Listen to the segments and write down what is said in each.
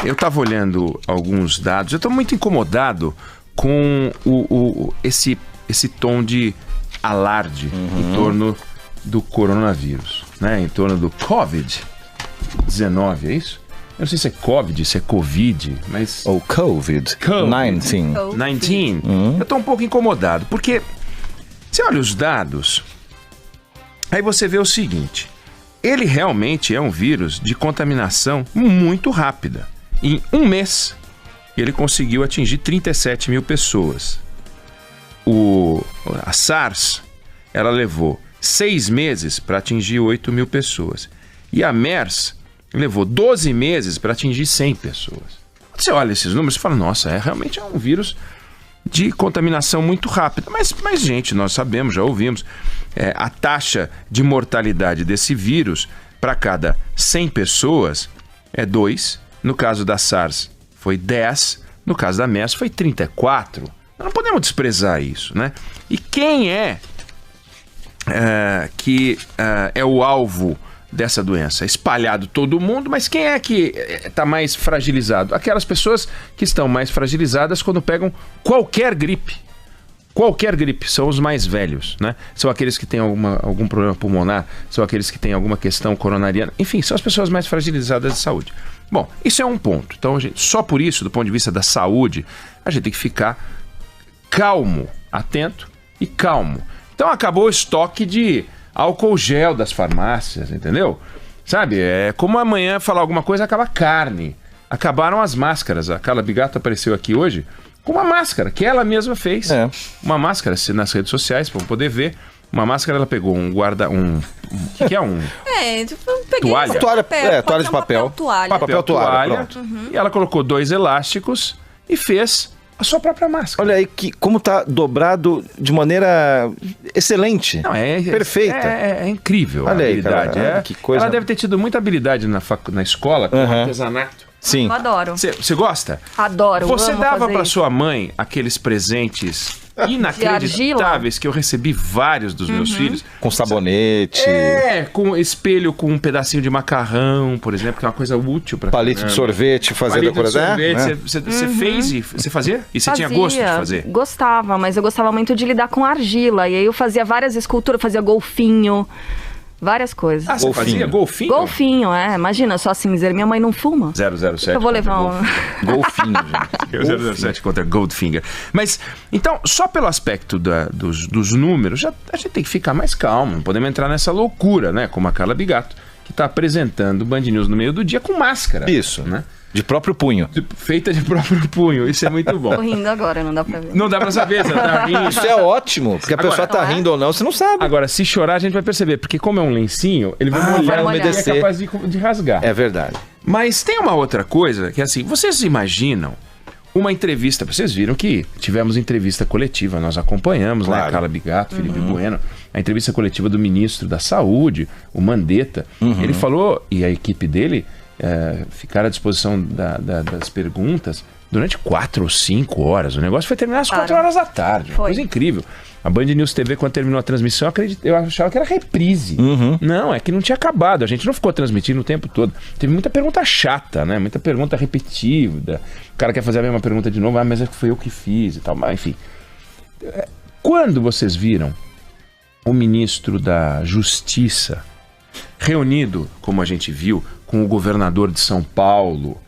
eu estava olhando alguns dados, eu estou muito incomodado com esse tom de alarde em torno do coronavírus, né? Em torno do Covid-19, é isso? Eu não sei se é Covid, se é Covid, mas... Ou COVID-19. Eu estou um pouco incomodado, porque você olha os dados, aí você vê o seguinte, ele realmente é um vírus de contaminação muito rápida. Em um mês, ele conseguiu atingir 37 mil pessoas. A SARS, ela levou 6 meses para atingir 8 mil pessoas. E a MERS levou 12 meses para atingir 100 pessoas. Quando você olha esses números, você fala, nossa, realmente é um vírus de contaminação muito rápida. Mas gente, nós sabemos, já ouvimos, a taxa de mortalidade desse vírus para cada 100 pessoas é 2. No caso da SARS foi 10. No caso da MERS foi 34. Nós não podemos desprezar isso, né? E quem é o alvo dessa doença? Espalhado todo mundo, mas quem é que está mais fragilizado? Aquelas pessoas que estão mais fragilizadas quando pegam qualquer gripe. Qualquer gripe, são os mais velhos, né? São aqueles que têm algum problema pulmonar, são aqueles que têm alguma questão coronariana, enfim, são as pessoas mais fragilizadas de saúde. Bom, isso é um ponto. Então, só por isso, do ponto de vista da saúde, a gente tem que ficar calmo, atento e calmo. Então, acabou o estoque de álcool gel das farmácias, entendeu? Sabe, é como amanhã falar alguma coisa, acaba a carne. Acabaram as máscaras. A Carla Bigato apareceu aqui hoje com uma máscara que ela mesma fez. Uma máscara nas redes sociais, para poder ver. Uma máscara, ela pegou um o que é um? Peguei toalha. Toalha de papel. Papel toalha. E ela colocou 2 elásticos e fez a sua própria máscara. Olha aí como tá dobrado de maneira excelente. Não, perfeita. É incrível. Olha a aí, habilidade. cara, que coisa. Ela deve ter tido muita habilidade na escola com artesanato. Sim. Eu adoro. Você gosta? Adoro. Você dava para sua mãe aqueles presentes inacreditáveis que eu recebi vários dos meus filhos. Com sabonete. Com espelho com um pedacinho de macarrão, por exemplo, que é uma coisa útil para palito de sorvete, fazer decoração. Você fez e você fazia? E você tinha gosto de fazer? Gostava, mas eu gostava muito de lidar com argila. E aí eu fazia várias esculturas, fazia golfinho. Várias coisas. Ah, você fazia golfinho? Golfinho, imagina, só cinzeiro. Minha mãe não fuma. 007. Eu vou levar Golfinho, gente. 007 contra Goldfinger. Mas, então, só pelo aspecto dos números, a gente tem que ficar mais calmo. Não podemos entrar nessa loucura, né? Como a Carla Bigato, que está apresentando o Band News no meio do dia com máscara. Isso, né? De próprio punho. Feita de próprio punho, isso é muito bom. Tô rindo agora, não dá pra ver. Não dá pra saber, você tá rindo. Isso é ótimo, porque a pessoa tá rindo ou não, você não sabe. Agora, se chorar, a gente vai perceber, porque como é um lencinho, ele vai molhar, vai umedecer, é capaz de rasgar. É verdade. Mas tem uma outra coisa, que é assim, vocês imaginam uma entrevista, vocês viram que tivemos entrevista coletiva, nós acompanhamos, claro, né, Carla Bigato, Felipe Bueno, a entrevista coletiva do ministro da Saúde, o Mandetta, ele falou, e a equipe dele ficar à disposição das perguntas durante 4 ou 5 horas. O negócio foi terminar às 4 horas da tarde. Uma coisa incrível. A Band News TV, quando terminou a transmissão, eu achava que era reprise. Não, é que não tinha acabado. A gente não ficou transmitindo o tempo todo. Teve muita pergunta chata, né? Muita pergunta repetida. O cara quer fazer a mesma pergunta de novo, mas foi eu que fiz e tal. Mas, enfim. Quando vocês viram o ministro da Justiça reunido, como a gente viu, com o governador de São Paulo,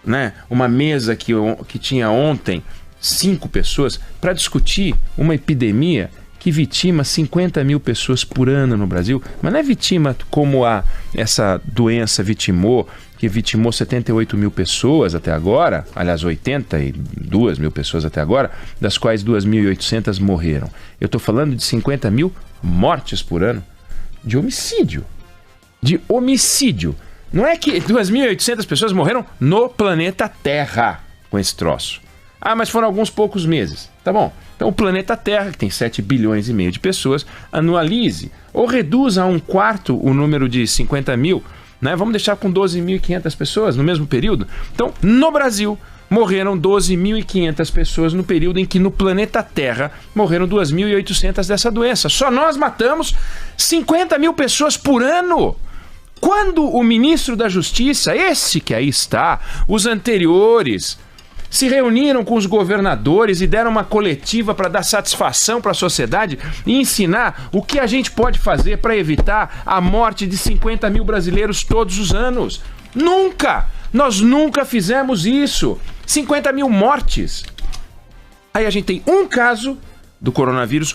né? Uma mesa que tinha ontem 5 pessoas para discutir uma epidemia que vitima 50 mil pessoas por ano no Brasil, mas não é vitima como essa doença vitimou, que vitimou 78 mil pessoas até agora, aliás, 82 mil pessoas até agora, das quais 2.800 morreram. Eu estou falando de 50 mil mortes por ano de homicídio. De homicídio. Não é que 2.800 pessoas morreram no planeta Terra com esse troço. Ah, mas foram alguns poucos meses. Tá bom. Então o planeta Terra, que tem 7 bilhões e meio de pessoas, anualize ou reduza a 1/4 o número de 50 mil, né? Vamos deixar com 12.500 pessoas no mesmo período. Então, no Brasil, morreram 12.500 pessoas no período em que no planeta Terra morreram 2.800 dessa doença. Só nós matamos 50 mil pessoas por ano. Quando o ministro da Justiça, esse que aí está, os anteriores, se reuniram com os governadores e deram uma coletiva para dar satisfação para a sociedade e ensinar o que a gente pode fazer para evitar a morte de 50 mil brasileiros todos os anos. Nunca! Nós nunca fizemos isso. 50 mil mortes. Aí a gente tem um caso do coronavírus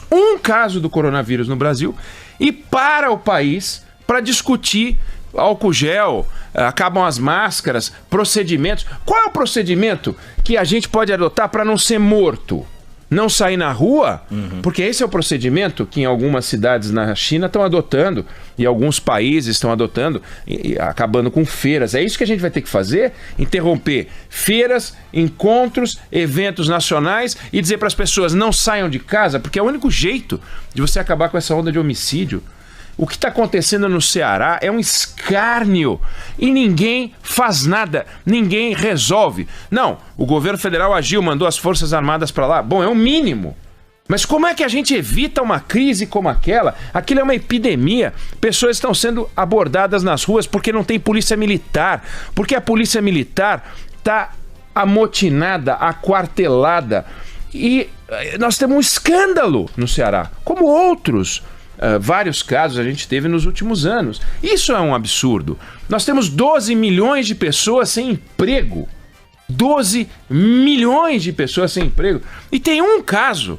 no Brasil e para o país para discutir álcool gel, acabam as máscaras, procedimentos. Qual é o procedimento que a gente pode adotar para não ser morto? Não sair na rua? Porque esse é o procedimento que em algumas cidades na China estão adotando e alguns países estão adotando, e acabando com feiras. É isso que a gente vai ter que fazer? Interromper feiras, encontros, eventos nacionais e dizer para as pessoas não saiam de casa, porque é o único jeito de você acabar com essa onda de homicídio. O que está acontecendo no Ceará é um escárnio e ninguém faz nada, ninguém resolve. Não, o governo federal agiu, mandou as Forças Armadas para lá. Bom, é o mínimo. Mas como é que a gente evita uma crise como aquela? Aquilo é uma epidemia. Pessoas estão sendo abordadas nas ruas porque não tem polícia militar. Porque a polícia militar está amotinada, aquartelada. E nós temos um escândalo no Ceará, como outros. Vários casos a gente teve nos últimos anos. Isso é um absurdo. Nós temos 12 milhões de pessoas sem emprego. 12 milhões de pessoas sem emprego. E tem um caso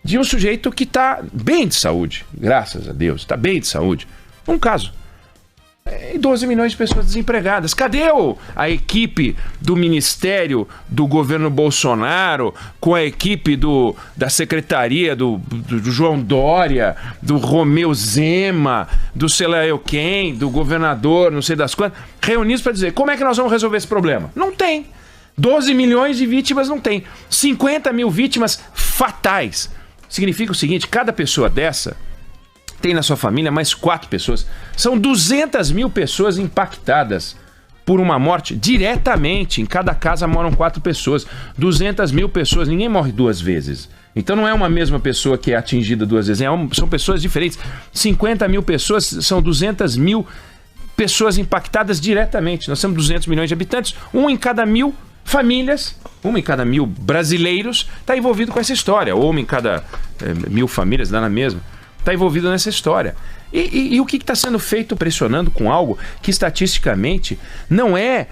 de um sujeito que está bem de saúde. Graças a Deus, está bem de saúde. Um caso. E 12 milhões de pessoas desempregadas. Cadê a equipe do Ministério do governo Bolsonaro, com a equipe da Secretaria do João Dória, do Romeu Zema, do sei lá eu quem, do governador, não sei das quantas, reunidos para dizer como é que nós vamos resolver esse problema? Não tem. 12 milhões de vítimas não tem. 50 mil vítimas fatais. Significa o seguinte, cada pessoa dessa tem na sua família mais 4 pessoas. São 200 mil pessoas impactadas por uma morte diretamente. Em cada casa moram 4 pessoas. 200 mil pessoas. Ninguém morre 2 vezes. Então não é uma mesma pessoa que é atingida 2 vezes. São pessoas diferentes. 50 mil pessoas são 200 mil pessoas impactadas diretamente. Nós temos 200 milhões de habitantes. 1 em cada 1000 famílias, 1 em cada 1000 brasileiros está envolvido com essa história. Ou 1 em cada 1000 famílias, dá na mesma. Está envolvido nessa história. E o que está sendo feito pressionando com algo que estatisticamente não é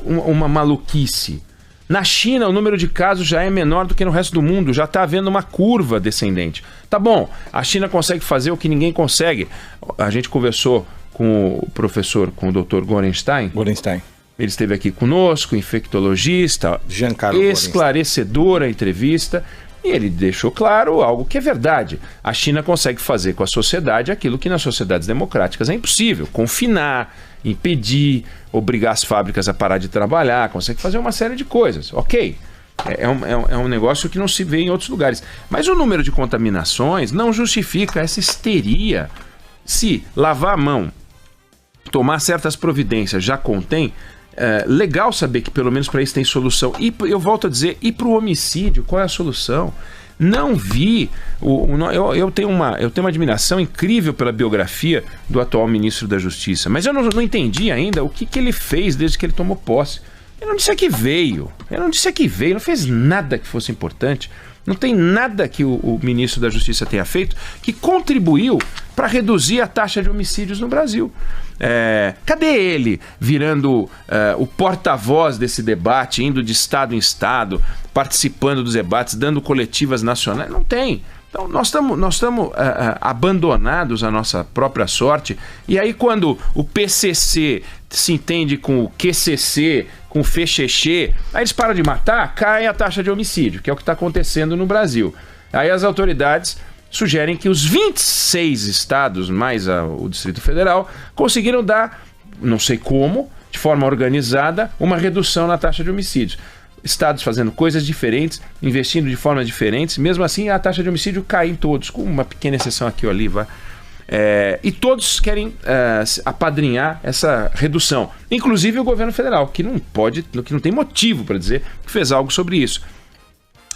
uma maluquice. Na China, o número de casos já é menor do que no resto do mundo, já está havendo uma curva descendente. Tá bom, a China consegue fazer o que ninguém consegue. A gente conversou com o professor, com o Dr. Gorenstein. Ele esteve aqui conosco, infectologista, esclarecedora a entrevista. E ele deixou claro algo que é verdade. A China consegue fazer com a sociedade aquilo que nas sociedades democráticas é impossível. Confinar, impedir, obrigar as fábricas a parar de trabalhar, consegue fazer uma série de coisas. Ok, é um negócio que não se vê em outros lugares. Mas o número de contaminações não justifica essa histeria. Se lavar a mão, tomar certas providências já contém, legal saber que pelo menos para isso tem solução. E eu volto a dizer, e para o homicídio, qual é a solução? Não vi. Eu tenho uma admiração incrível pela biografia do atual ministro da Justiça, mas eu não entendi ainda o que ele fez desde que ele tomou posse. Ele não disse a que veio, não fez nada que fosse importante. Não tem nada que o ministro da Justiça tenha feito que contribuiu para reduzir a taxa de homicídios no Brasil. Cadê ele virando o porta-voz desse debate, indo de estado em estado, participando dos debates, dando coletivas nacionais? Não tem. Então nós estamos abandonados à nossa própria sorte. E aí quando o PCC se entende com o QCC, com o FECHECHE, aí eles param de matar, cai a taxa de homicídio, que é o que está acontecendo no Brasil. Aí as autoridades sugerem que os 26 estados, mais o Distrito Federal, conseguiram dar, não sei como, de forma organizada, uma redução na taxa de homicídios. Estados fazendo coisas diferentes, investindo de formas diferentes, mesmo assim a taxa de homicídio cai em todos, com uma pequena exceção aqui ou ali, vai. E todos querem apadrinhar essa redução, inclusive o governo federal, que não tem motivo para dizer que fez algo sobre isso.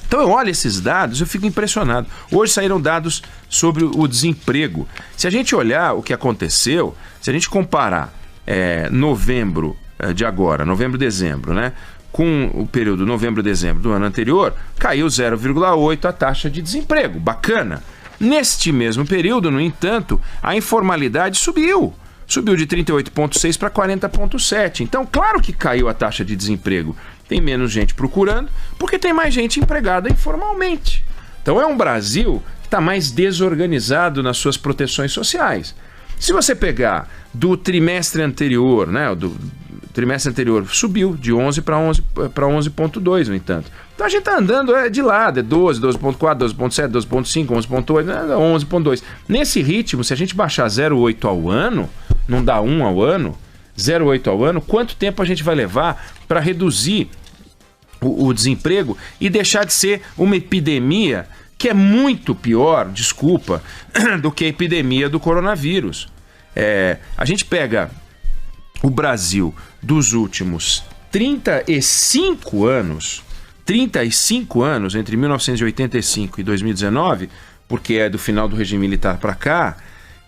Então eu olho esses dados, eu fico impressionado. Hoje saíram dados sobre o desemprego. Se a gente olhar o que aconteceu, se a gente comparar novembro de agora, novembro-dezembro, né? Com o período novembro-dezembro do ano anterior, caiu 0,8% a taxa de desemprego. Bacana. Neste mesmo período, no entanto, a informalidade subiu. Subiu de 38,6% para 40,7%. Então, claro que caiu a taxa de desemprego. Tem menos gente procurando, porque tem mais gente empregada informalmente. Então, é um Brasil que está mais desorganizado nas suas proteções sociais. Se você pegar do trimestre anterior, né, do trimestre anterior subiu de 11 para 11,2, no entanto. Então a gente está andando de lado, é 12, 12,4, 12,7, 12,5, 11,8, 11,2. Nesse ritmo, se a gente baixar 0,8 ao ano, não dá 1 ao ano, 0,8 ao ano, quanto tempo a gente vai levar para reduzir o desemprego e deixar de ser uma epidemia que é muito pior, desculpa, do que a epidemia do coronavírus. A gente pega o Brasil dos últimos 35 anos, entre 1985 e 2019, porque é do final do regime militar para cá,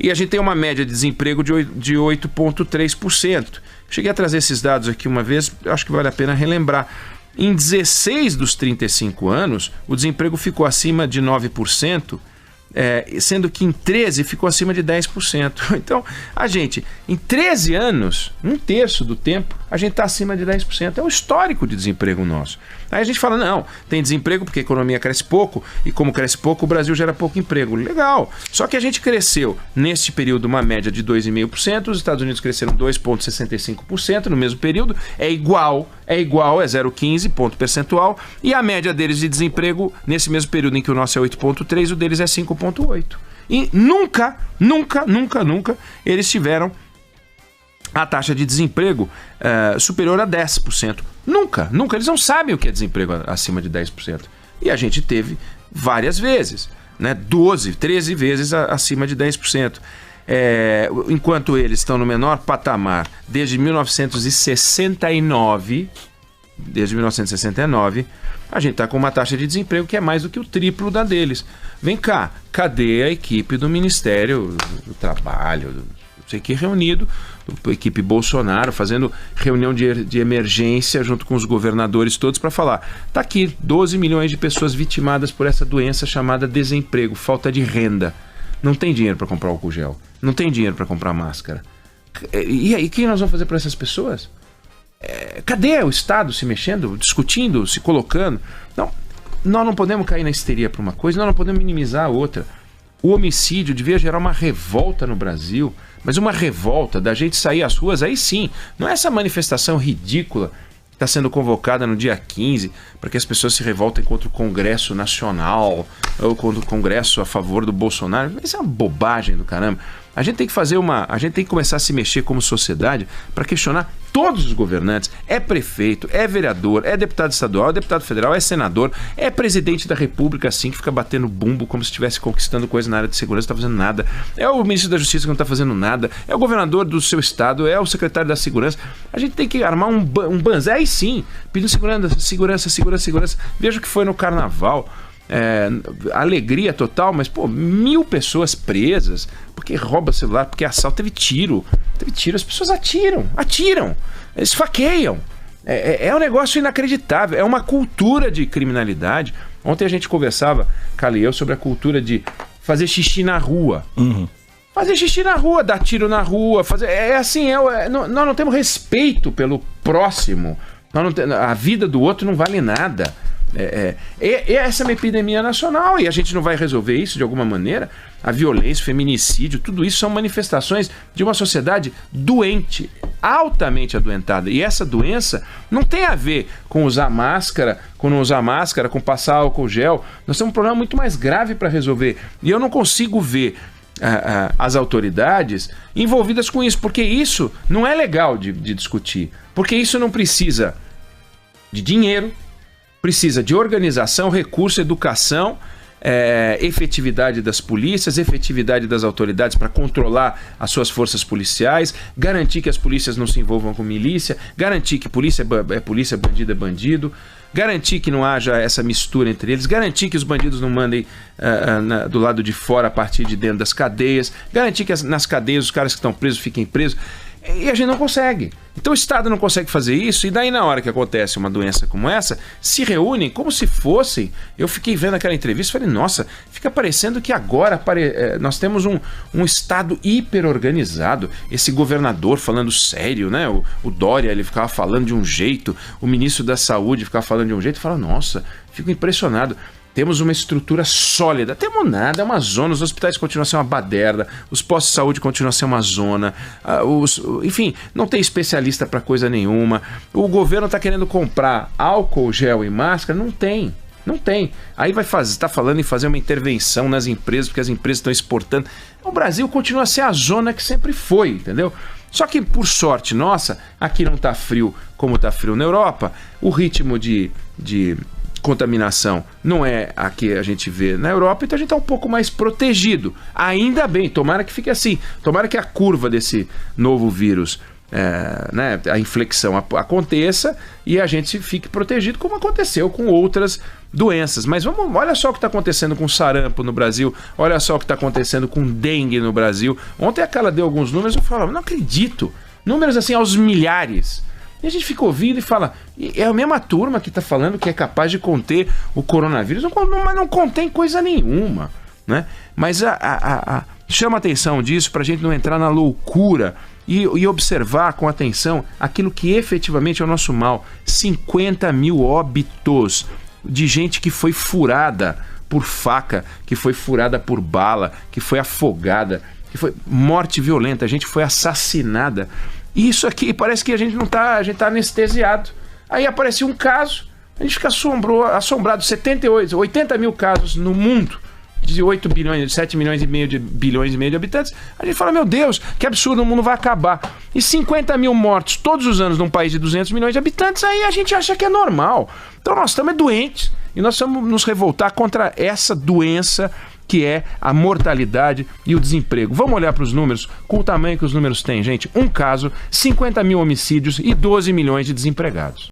e a gente tem uma média de desemprego de 8,3%. Cheguei a trazer esses dados aqui uma vez, acho que vale a pena relembrar. Em 16 dos 35 anos, o desemprego ficou acima de 9%, sendo que em 13 ficou acima de 10%. Então, a gente, em 13 anos, um terço do tempo, a gente está acima de 10%. É o histórico de desemprego nosso. Aí a gente fala, não, tem desemprego porque a economia cresce pouco, e como cresce pouco, o Brasil gera pouco emprego. Legal. Só que a gente cresceu, nesse período, uma média de 2,5%, os Estados Unidos cresceram 2,65% no mesmo período, é igual, é 0,15 ponto percentual, e a média deles de desemprego, nesse mesmo período em que o nosso é 8,3%, o deles é 5,8%. E nunca eles tiveram a taxa de desemprego superior a 10%. Nunca. Eles não sabem o que é desemprego acima de 10%. E a gente teve várias vezes, né? 12, 13 vezes acima de 10%. Enquanto eles estão no menor patamar desde 1969, a gente está com uma taxa de desemprego que é mais do que o triplo da deles. Vem cá, cadê a equipe do Ministério do Trabalho, não sei que, reunido, a equipe Bolsonaro, fazendo reunião de emergência junto com os governadores todos para falar, tá aqui 12 milhões de pessoas vitimadas por essa doença chamada desemprego, falta de renda. Não tem dinheiro para comprar álcool gel, não tem dinheiro para comprar máscara. E aí, o que nós vamos fazer para essas pessoas? Cadê o Estado se mexendo, discutindo, se colocando? Não, nós não podemos cair na histeria para uma coisa, nós não podemos minimizar a outra. O homicídio devia gerar uma revolta no Brasil, mas uma revolta da gente sair às ruas, aí sim, não é essa manifestação ridícula que está sendo convocada no dia 15 para que as pessoas se revoltem contra o Congresso Nacional ou contra o Congresso a favor do Bolsonaro. Isso é uma bobagem do caramba. A gente tem que começar a se mexer como sociedade para questionar todos os governantes. É prefeito, é vereador, é deputado estadual, é deputado federal, é senador, é presidente da República, assim, que fica batendo bumbo como se estivesse conquistando coisa na área de segurança, não está fazendo nada. É o ministro da Justiça que não está fazendo nada. É o governador do seu estado, é o secretário da Segurança. A gente tem que armar um banzé, aí sim, pedindo segurança. Veja o que foi no Carnaval. Alegria total, mas 1.000 pessoas presas porque rouba celular, porque assalto, teve tiro, as pessoas atiram, esfaqueiam. É um negócio inacreditável, é uma cultura de criminalidade. Ontem a gente conversava, Cali e eu, sobre a cultura de fazer xixi na rua. Fazer xixi na rua, dar tiro na rua, nós não temos respeito pelo próximo, a vida do outro não vale nada. Essa é uma epidemia nacional e a gente não vai resolver isso de alguma maneira. A violência, o feminicídio, tudo isso são manifestações de uma sociedade doente, altamente adoentada. E essa doença não tem a ver com usar máscara, com não usar máscara, com passar álcool gel. Nós temos um problema muito mais grave para resolver. E eu não consigo ver as autoridades envolvidas com isso, porque isso não é legal de discutir. Porque isso não precisa de dinheiro, precisa de organização, recurso, educação, efetividade das polícias, efetividade das autoridades para controlar as suas forças policiais, garantir que as polícias não se envolvam com milícia, garantir que polícia é polícia, bandido é bandido, garantir que não haja essa mistura entre eles, garantir que os bandidos não mandem do lado de fora a partir de dentro das cadeias, garantir que nas cadeias os caras que estão presos fiquem presos. E a gente não consegue. Então o Estado não consegue fazer isso, e daí na hora que acontece uma doença como essa, se reúnem como se fossem... Eu fiquei vendo aquela entrevista e falei, nossa, fica parecendo que agora nós temos um Estado hiper-organizado. Esse governador falando sério, né? O Dória, ele ficava falando de um jeito, o ministro da Saúde ficava falando de um jeito, e fala, nossa, fico impressionado. Temos uma estrutura sólida. Temos nada, é uma zona. Os hospitais continuam a ser uma baderna, os postos de saúde continuam a ser uma zona. Enfim, não tem especialista para coisa nenhuma. O governo está querendo comprar álcool, gel e máscara. Não tem. Não tem. Aí está falando em fazer uma intervenção nas empresas, porque as empresas estão exportando. O Brasil continua a ser a zona que sempre foi, entendeu? Só que, por sorte nossa, aqui não está frio como está frio na Europa. O ritmo de contaminação não é a que a gente vê na Europa, então a gente está um pouco mais protegido. Ainda bem, tomara que fique assim. Tomara que a curva desse novo vírus, a inflexão aconteça e a gente fique protegido, como aconteceu com outras doenças. Mas olha só o que está acontecendo com sarampo no Brasil, olha só o que está acontecendo com dengue no Brasil. Ontem a Carla deu alguns números, eu falava, não acredito. Números assim aos milhares. E a gente fica ouvindo e fala, é a mesma turma que está falando que é capaz de conter o coronavírus, mas não contém coisa nenhuma, né? Mas chama atenção disso para a gente não entrar na loucura e observar com atenção aquilo que efetivamente é o nosso mal. 50 mil óbitos de gente que foi furada por faca, que foi furada por bala, que foi afogada, que foi morte violenta, a gente foi assassinada. Isso aqui parece que a gente a gente tá anestesiado. Aí aparece um caso, a gente fica assombrado. 80 mil casos no mundo, de 7 milhões e meio de habitantes. A gente fala, meu Deus, que absurdo, o mundo vai acabar. E 50 mil mortos todos os anos num país de 200 milhões de habitantes, aí a gente acha que é normal. Então nós estamos doentes e nós vamos nos revoltar contra essa doença que é a mortalidade e o desemprego. Vamos olhar para os números, com o tamanho que os números têm, gente. Um caso, 50 mil homicídios e 12 milhões de desempregados.